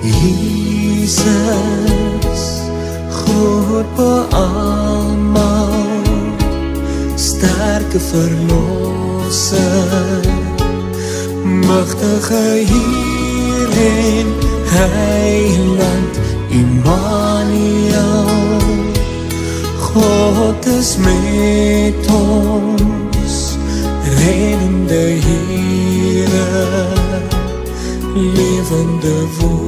Jesus, groot beamal, sterke verlosser, magtige Heer en Heiland, Immanuel, God is met ons, reddende Heere, lewende woord.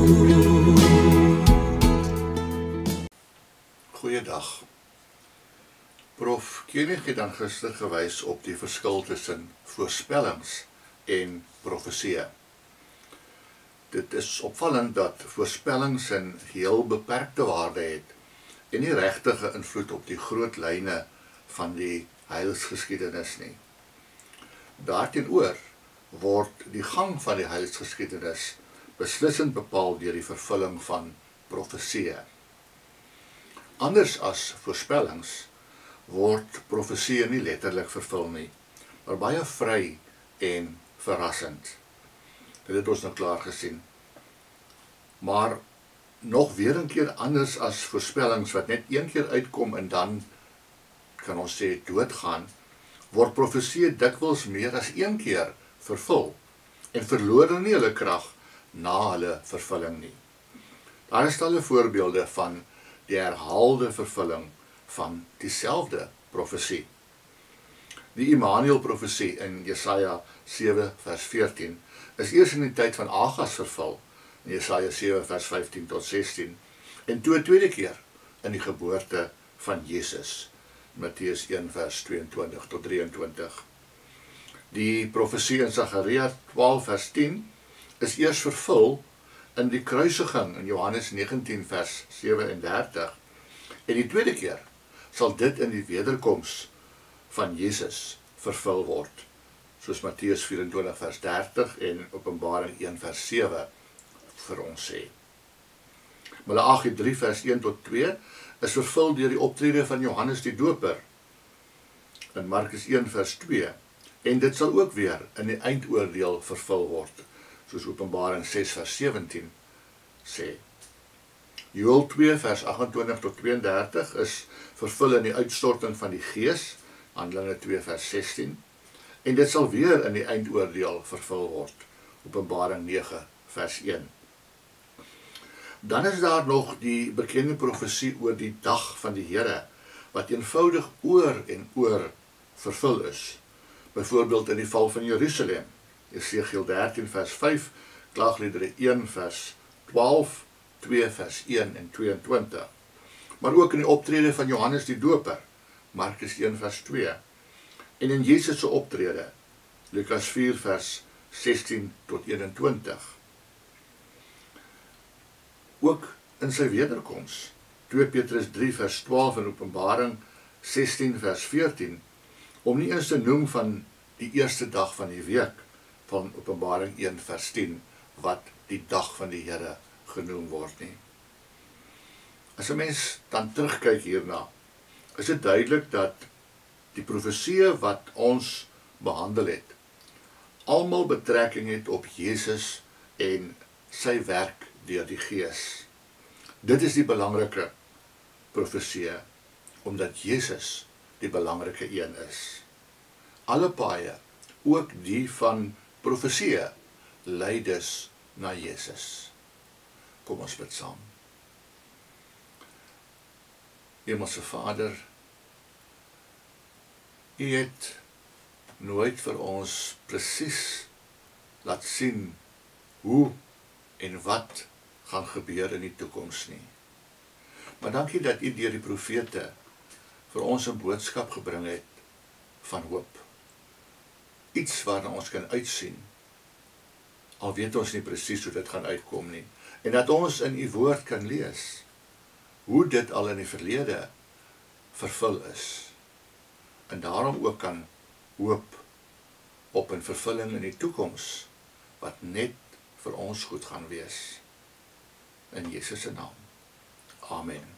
Goeiedag. Prof. Koenig het dan gister gewys op die verskil tussen voorspellings en profeseë. Dit is opvallend dat voorspellings 'n heel beperkte waarde het en nie regtige invloed op die groot lyne van die heilsgeskiedenis nie. Daarteenoor word die gang van die heilsgeskiedenis beslissend bepaal deur die vervulling van profeseë. Anders as voorspellings word profeseë nie letterlik vervul nie, maar baie vry en verrassend. Dit het ons nou klaar gesien. Maar nog weer 'n keer anders as voorspellings wat net een keer uitkom en dan kan ons sê doodgaan, word profeseë dikwels meer as een keer vervul en verloor nie hulle krag na hulle vervulling nie. Daar is talle voorbeelde van die herhaalde vervulling van dieselfde profesie. Die Immanuel profesie in Jesaja 7 vers 14 is eers in die tyd van Agas vervul, in Jesaja 7 vers 15 tot 16, en toe 'n tweede keer in die geboorte van Jesus, Matteus 1 vers 22 tot 23. Die profesie in Sagaria 12 vers 10 is eers vervul in die kruisiging in Johannes 19 vers 37, en die tweede keer sal dit in die wederkoms van Jesus vervul word, soos Matteus 24 vers 30 en Openbaring 1 vers 7 vir ons sê. Maleagi 3 vers 1 tot 2 is vervul deur die optrede van Johannes die Doper in Markus 1 vers 2, en dit sal ook weer in die eindoordeel vervul word, soos Openbaring 6 vers 17 sê. Joël 2 vers 28 tot 32 is vervul in die uitstorting van die Gees, Handelinge 2 vers 16, en dit sal weer in die eindoordeel vervul word, Openbaring 9 vers 1. Dan is daar nog die bekende profesie oor die dag van die Here, wat eenvoudig oor en oor vervul is. Byvoorbeeld in die val van Jerusalem, Jesegiel 13 vers 5, Klaagliedere 1 vers 12, 2 vers 1 en 22. Maar ook in die optrede van Johannes die Doper, Markus 1 vers 2. En in Jesus se optrede, Lukas 4 vers 16 tot 21. Ook in sy wederkoms, 2 Petrus 3 vers 12 en Openbaring 16 vers 14, om nie eens te noem van die eerste dag van die week, van Openbaring 1 vers 10, wat die dag van die Here genoem word nie. As 'n mens dan terugkyk hierna, is dit duidelik dat die profeseë wat ons behandel het, almal betrekking het op Jesus en sy werk deur die Gees. Dit is die belangrike profeseë, omdat Jesus die belangrike een is. Alle paaie, ook die van profeseë, lei dus na Jesus. Kom ons bid saam. Hemelse Vader, U het nooit vir ons presies laat sien hoe en wat gaan gebeur in die toekoms nie. Maar dankie dat U deur die profete vir ons 'n boodskap gebring het van hoop. Iets waarna ons kan uitsien, al weet ons nie presies hoe dit gaan uitkom nie. En dat ons in U woord kan lees hoe dit al in die verlede vervul is. En daarom ook kan hoop op 'n vervulling in die toekoms, wat net vir ons goed gaan wees. In Jesus se naam. Amen.